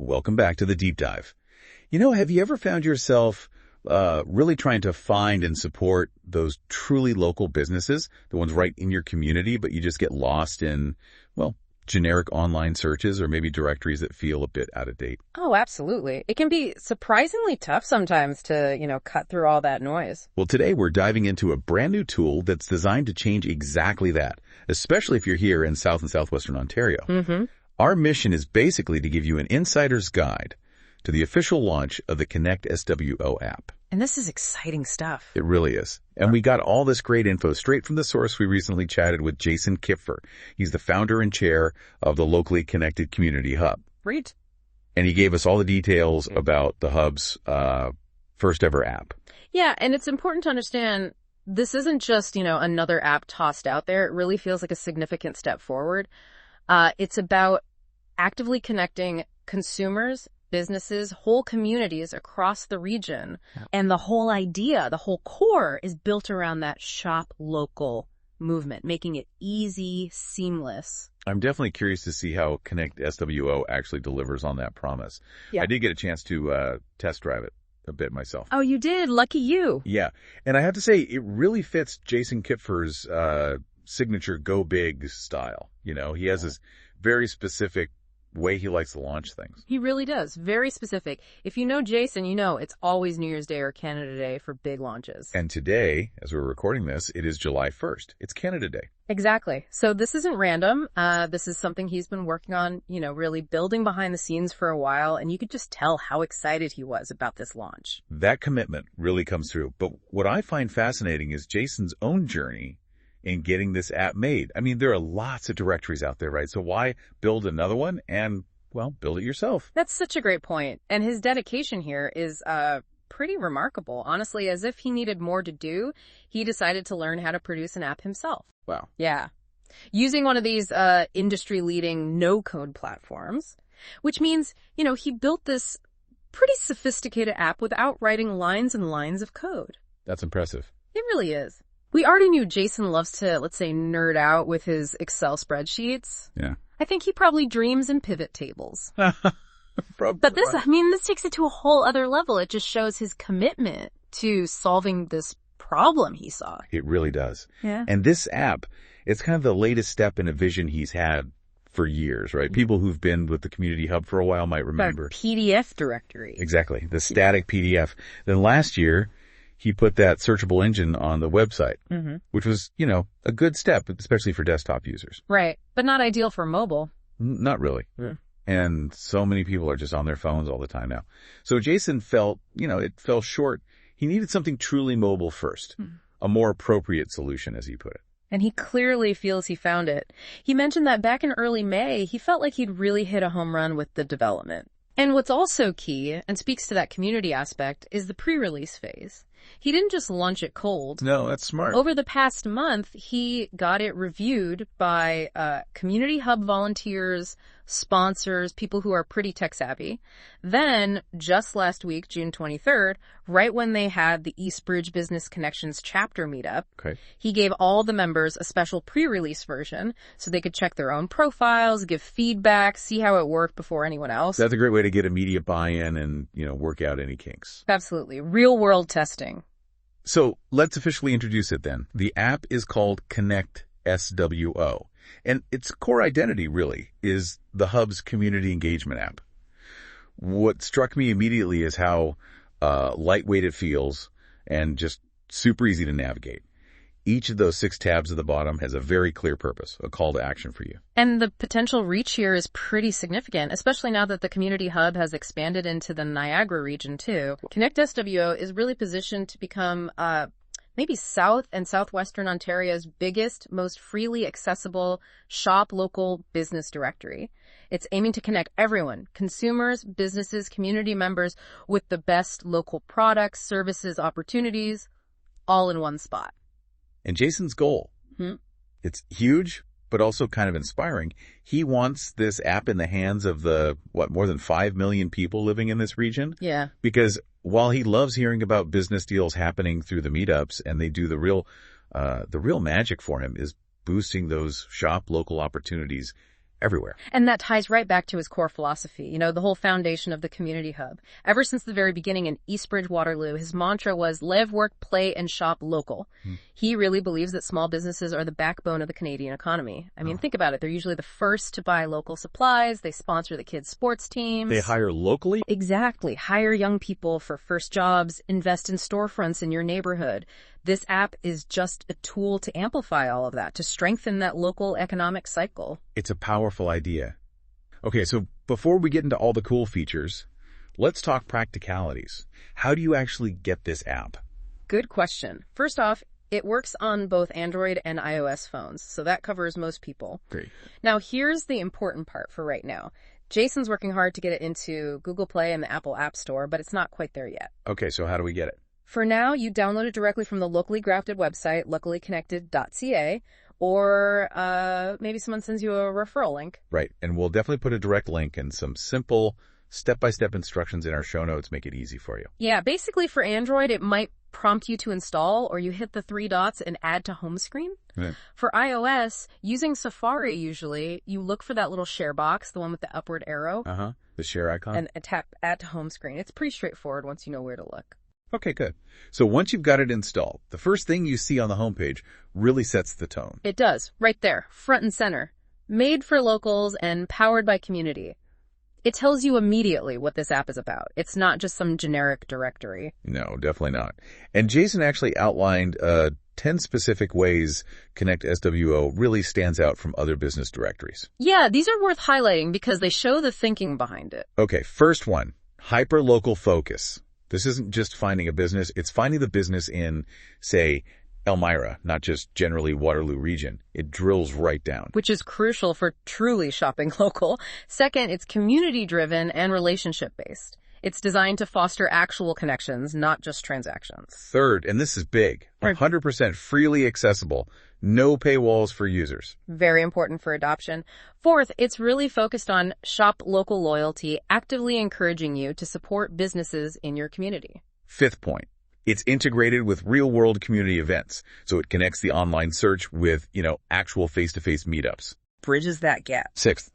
Welcome back to the Deep Dive. Have you ever found yourself really trying to find and support those truly local businesses, the ones right in your community, but you just get lost in, generic online searches or maybe directories that feel a bit out of date? Oh, absolutely. It can be surprisingly tough sometimes to, cut through all that noise. Well, today we're diving into a brand new tool that's designed to change exactly that, especially if you're here in South and Southwestern Ontario. Mm-hmm. Our mission is basically to give you an insider's guide to the official launch of the ConnectSWO app. And this is exciting stuff. It really is. And we got all this great info straight from the source. We recently chatted with Jason Kipfer. He's the founder and chair of the locally connected community hub. Great. And he gave us all the details about the hub's first ever app. Yeah, and it's important to understand this isn't just, another app tossed out there. It really feels like a significant step forward. It's about actively connecting consumers, businesses, whole communities across the region. Yeah. And the whole idea, the whole core is built around that shop local movement, making it easy, seamless. I'm definitely curious to see how ConnectSWO actually delivers on that promise. Yeah. I did get a chance to test drive it a bit myself. Oh, you did? Lucky you. Yeah. And I have to say, it really fits Jason Kipfer's signature go big style. He has this very specific way he likes to launch things. He really does. Very specific. If you know Jason, it's always New Year's Day or Canada Day for big launches. And today, as we're recording this, it is July 1st. It's Canada Day. Exactly. So this isn't random. This is something he's been working on, really building behind the scenes for a while. And you could just tell how excited he was about this launch. That commitment really comes through. But what I find fascinating is Jason's own journey in getting this app made. I mean, there are lots of directories out there, right? So why build another one and, build it yourself? That's such a great point. And his dedication here is pretty remarkable. Honestly, as if he needed more to do, he decided to learn how to produce an app himself. Wow. Yeah. Using one of these industry-leading no-code platforms, which means, he built this pretty sophisticated app without writing lines and lines of code. That's impressive. It really is. We already knew Jason loves to, let's say, nerd out with his Excel spreadsheets. Yeah. I think he probably dreams in pivot tables. Probably. But this takes it to a whole other level. It just shows his commitment to solving this problem he saw. It really does. Yeah. And this app, it's kind of the latest step in a vision he's had for years, right? People who've been with the community hub for a while might remember. PDF directory. Exactly. The static PDF. Then last year, he put that searchable engine on the website, which was, a good step, especially for desktop users. Right. But not ideal for mobile. Not really. Yeah. And so many people are just on their phones all the time now. So Jason felt, it fell short. He needed something truly mobile first, a more appropriate solution, as he put it. And he clearly feels he found it. He mentioned that back in early May, he felt like he'd really hit a home run with the development. And what's also key, and speaks to that community aspect, is the pre-release phase. He didn't just launch it cold. No, that's smart. Over the past month, he got it reviewed by community hub volunteers, sponsors, people who are pretty tech savvy. Then, just last week, June 23rd, right when they had the Eastbridge Business Connections chapter meetup, he gave all the members a special pre-release version so they could check their own profiles, give feedback, see how it worked before anyone else. That's a great way to get immediate buy-in and, work out any kinks. Absolutely. Real-world testing. So let's officially introduce it then. The app is called ConnectSWO, and its core identity really is the hub's community engagement app. What struck me immediately is how lightweight it feels and just super easy to navigate. Each of those 6 tabs at the bottom has a very clear purpose, a call to action for you. And the potential reach here is pretty significant, especially now that the community hub has expanded into the Niagara region too. ConnectSWO is really positioned to become maybe South and Southwestern Ontario's biggest, most freely accessible shop local business directory. It's aiming to connect everyone, consumers, businesses, community members, with the best local products, services, opportunities, all in one spot. And Jason's goal, it's huge, but also kind of inspiring. He wants this app in the hands of the, more than 5 million people living in this region? Yeah. Because while he loves hearing about business deals happening through the meetups, and they do the real magic for him is boosting those shop local opportunities everywhere. And that ties right back to his core philosophy, you know, the whole foundation of the community hub. Ever since the very beginning in Eastbridge, Waterloo, his mantra was live, work, play, and shop local. He really believes that small businesses are the backbone of the Canadian economy. I mean, think about it. They're usually the first to buy local supplies. They sponsor the kids' sports teams. They hire locally? Exactly. Hire young people for first jobs, invest in storefronts in your neighborhood. This app is just a tool to amplify all of that, to strengthen that local economic cycle. It's a powerful idea. Okay, so before we get into all the cool features, let's talk practicalities. How do you actually get this app? Good question. First off, it works on both Android and iOS phones, so that covers most people. Great. Now, here's the important part for right now. Jason's working hard to get it into Google Play and the Apple App Store, but it's not quite there yet. Okay, so how do we get it? For now, you download it directly from the locally grafted website, luckilyconnected.ca, or maybe someone sends you a referral link. Right, and we'll definitely put a direct link and some simple step-by-step instructions in our show notes, make it easy for you. Yeah, basically for Android, it might prompt you to install, or you hit the 3 dots and add to home screen. Yeah. For iOS, using Safari usually, you look for that little share box, the one with the upward arrow. The share icon. And tap add to home screen. It's pretty straightforward once you know where to look. Okay, good. So once you've got it installed, the first thing you see on the homepage really sets the tone. It does, right there, front and center. Made for locals and powered by community. It tells you immediately what this app is about. It's not just some generic directory. No, definitely not. And Jason actually outlined 10 specific ways ConnectSWO really stands out from other business directories. Yeah, these are worth highlighting because they show the thinking behind it. Okay, first one, hyper-local focus. This isn't just finding a business, it's finding the business in, say, Elmira, not just generally Waterloo region. It drills right down. Which is crucial for truly shopping local. Second, it's community-driven and relationship-based. It's designed to foster actual connections, not just transactions. Third, and this is big, 100% freely accessible. No paywalls for users. Very important for adoption. Fourth, it's really focused on shop local loyalty, actively encouraging you to support businesses in your community. Fifth point, it's integrated with real-world community events, so it connects the online search with, actual face-to-face meetups. Bridges that gap. Sixth,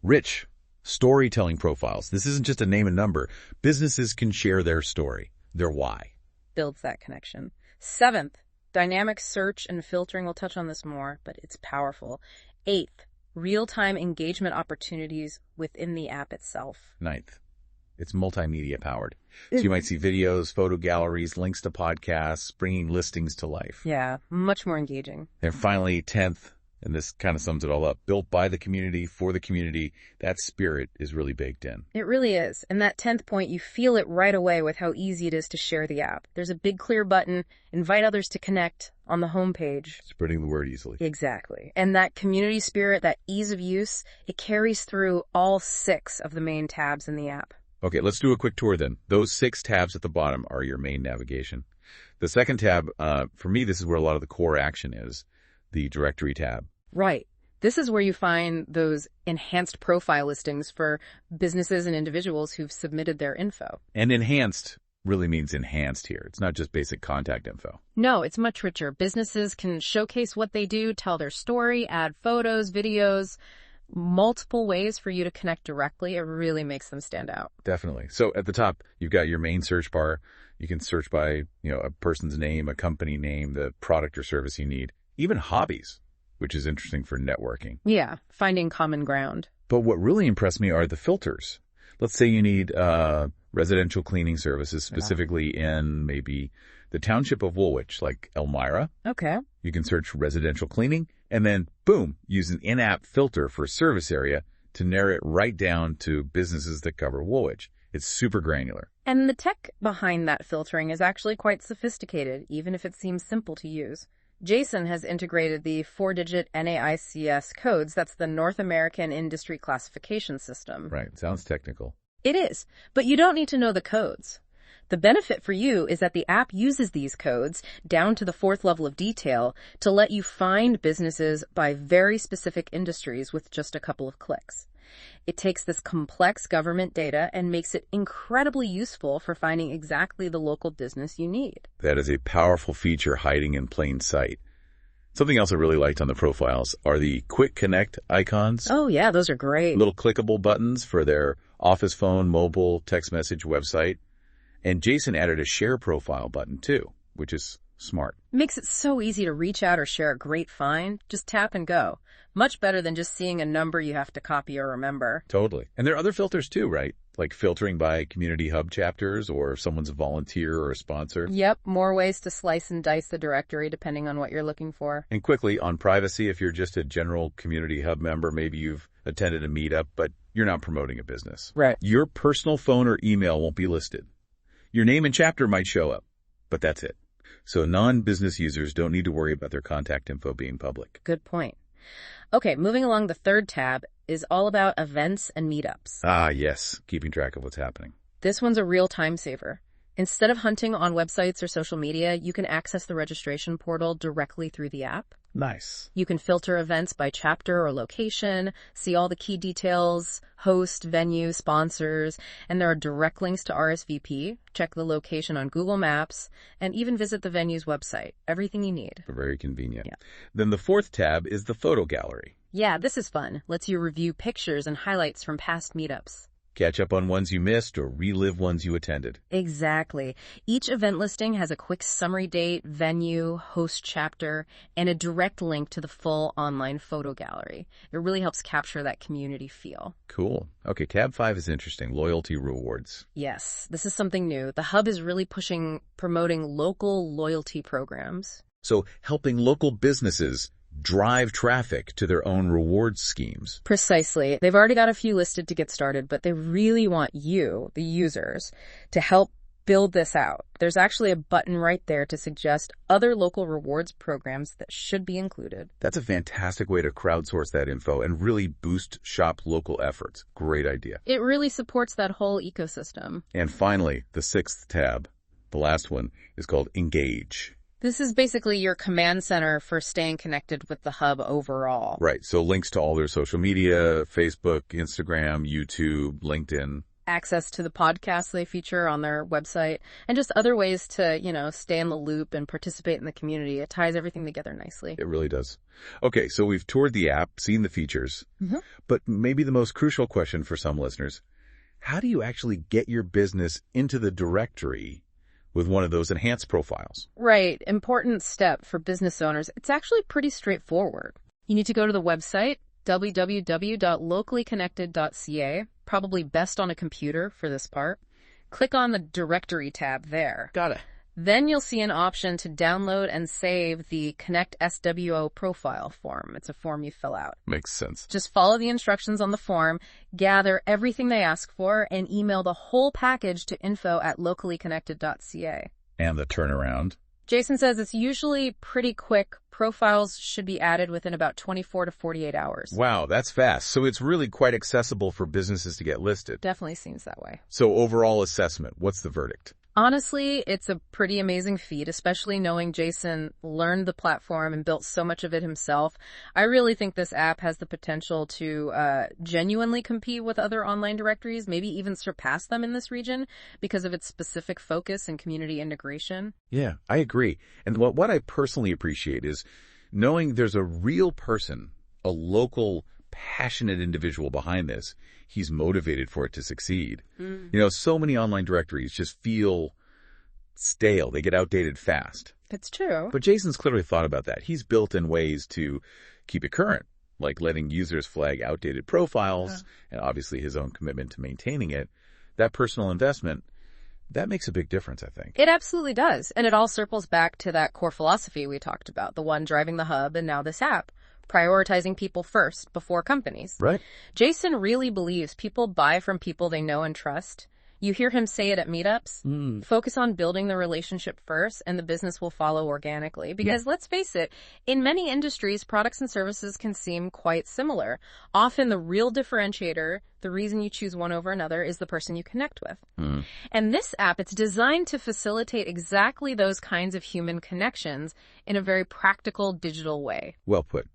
rich storytelling profiles. This isn't just a name and number. Businesses can share their story, their why. Builds that connection. Seventh, dynamic search and filtering. We'll touch on this more, but it's powerful. Eighth, real-time engagement opportunities within the app itself. Ninth, it's multimedia powered. So you might see videos, photo galleries, links to podcasts, bringing listings to life. Yeah, much more engaging. And finally, 10th, and this kind of sums it all up, built by the community, for the community. That spirit is really baked in. It really is. And that 10th point, you feel it right away with how easy it is to share the app. There's a big clear button, invite others to connect on the homepage. Spreading the word easily. Exactly. And that community spirit, that ease of use, it carries through all 6 of the main tabs in the app. Okay, let's do a quick tour then. Those 6 tabs at the bottom are your main navigation. The second tab, for me, this is where a lot of the core action is, the directory tab. Right. This is where you find those enhanced profile listings for businesses and individuals who've submitted their info. And enhanced really means enhanced here. It's not just basic contact info. No, it's much richer. Businesses can showcase what they do, tell their story, add photos, videos, multiple ways for you to connect directly. It really makes them stand out. Definitely. So at the top, you've got your main search bar. You can search by, a person's name, a company name, the product or service you need, even hobbies, which is interesting for networking. Yeah, finding common ground. But what really impressed me are the filters. Let's say you need residential cleaning services, specifically in maybe the township of Woolwich, like Elmira. Okay. You can search residential cleaning, and then, boom, use an in-app filter for service area to narrow it right down to businesses that cover Woolwich. It's super granular. And the tech behind that filtering is actually quite sophisticated, even if it seems simple to use. Jason has integrated the 4-digit NAICS codes. That's the North American Industry Classification System. Right. Sounds technical. It is, but you don't need to know the codes. The benefit for you is that the app uses these codes down to the 4th level of detail to let you find businesses by very specific industries with just a couple of clicks. It takes this complex government data and makes it incredibly useful for finding exactly the local business you need. That is a powerful feature hiding in plain sight. Something else I really liked on the profiles are the Quick Connect icons. Oh yeah, those are great. Little clickable buttons for their office phone, mobile, text message, website. And Jason added a share profile button too, which is smart. Makes it so easy to reach out or share a great find. Just tap and go. Much better than just seeing a number you have to copy or remember. Totally. And there are other filters too, right? Like filtering by community hub chapters or if someone's a volunteer or a sponsor. Yep, more ways to slice and dice the directory depending on what you're looking for. And quickly, on privacy, if you're just a general community hub member, maybe you've attended a meetup, but you're not promoting a business. Right. Your personal phone or email won't be listed. Your name and chapter might show up, but that's it. So non-business users don't need to worry about their contact info being public. Good point. Okay, moving along, the third tab is all about events and meetups. Ah, yes, keeping track of what's happening. This one's a real time saver. Instead of hunting on websites or social media, you can access the registration portal directly through the app. Nice. You can filter events by chapter or location, see all the key details, host, venue, sponsors, and there are direct links to RSVP, check the location on Google Maps, and even visit the venue's website. Everything you need. Very convenient. Yeah. Then the fourth tab is the photo gallery. Yeah, this is fun. Lets you review pictures and highlights from past meetups. Catch up on ones you missed or relive ones you attended. Exactly. Each event listing has a quick summary date, venue, host chapter, and a direct link to the full online photo gallery. It really helps capture that community feel. Cool. Okay, tab 5 is interesting. Loyalty rewards. Yes, this is something new. The Hub is really promoting local loyalty programs. So helping local businesses drive traffic to their own rewards schemes. Precisely. They've already got a few listed to get started, but they really want you, the users, to help build this out. There's actually a button right there to suggest other local rewards programs that should be included. That's a fantastic way to crowdsource that info and really boost shop local efforts. Great idea. It really supports that whole ecosystem. And finally, the sixth tab, the last one, is called Engage. This is basically your command center for staying connected with the Hub overall. Right. So links to all their social media, Facebook, Instagram, YouTube, LinkedIn. Access to the podcasts they feature on their website, and just other ways to, stay in the loop and participate in the community. It ties everything together nicely. It really does. Okay, so we've toured the app, seen the features, but maybe the most crucial question for some listeners, how do you actually get your business into the directory with one of those enhanced profiles? Right. Important step for business owners. It's actually pretty straightforward. You need to go to the website, www.locallyconnected.ca, probably best on a computer for this part. Click on the directory tab there. Got it. Then you'll see an option to download and save the ConnectSWO profile form. It's a form you fill out. Makes sense. Just follow the instructions on the form, gather everything they ask for, and email the whole package to info@locallyconnected.ca. And the turnaround? Jason says it's usually pretty quick. Profiles should be added within about 24 to 48 hours. Wow, that's fast. So it's really quite accessible for businesses to get listed. Definitely seems that way. So overall assessment, what's the verdict? Honestly, it's a pretty amazing feat, especially knowing Jason learned the platform and built so much of it himself. I really think this app has the potential to genuinely compete with other online directories, maybe even surpass them in this region because of its specific focus and community integration. Yeah, I agree. And what I personally appreciate is knowing there's a real person, a local, passionate individual behind this. He's motivated for it to succeed. So many online directories just feel stale. They get outdated fast. It's true. But Jason's clearly thought about that. He's built in ways to keep it current, like letting users flag outdated profiles, and obviously his own commitment to maintaining it. That personal investment, that makes a big difference, I think. It absolutely does. And it all circles back to that core philosophy we talked about, the one driving the Hub and now this app. Prioritizing people first before companies. Right. Jason really believes people buy from people they know and trust. You hear him say it at meetups. Focus on building the relationship first, and the business will follow organically. Because let's face it, in many industries, products and services can seem quite similar. Often the real differentiator, the reason you choose one over another, is the person you connect with. And this app, it's designed to facilitate exactly those kinds of human connections in a very practical digital way. Well put.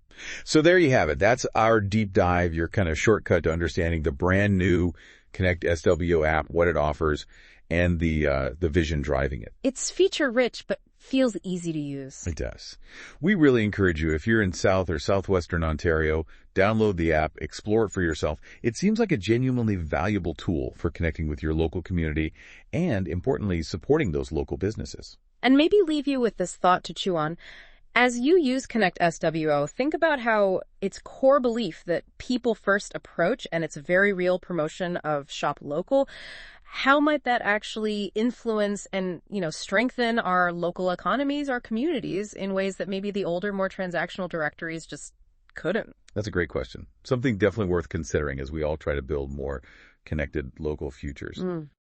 So there you have it. That's our deep dive, your kind of shortcut to understanding the brand new ConnectSWO app, what it offers, and the vision driving it. It's feature rich, but feels easy to use. It does. We really encourage you, if you're in South or Southwestern Ontario, download the app, explore it for yourself. It seems like a genuinely valuable tool for connecting with your local community and, importantly, supporting those local businesses. And maybe leave you with this thought to chew on. As you use ConnectSWO, think about how its core belief that people first approach and its very real promotion of shop local, how might that actually influence and, strengthen our local economies, our communities in ways that maybe the older, more transactional directories just couldn't? That's a great question. Something definitely worth considering as we all try to build more connected local futures.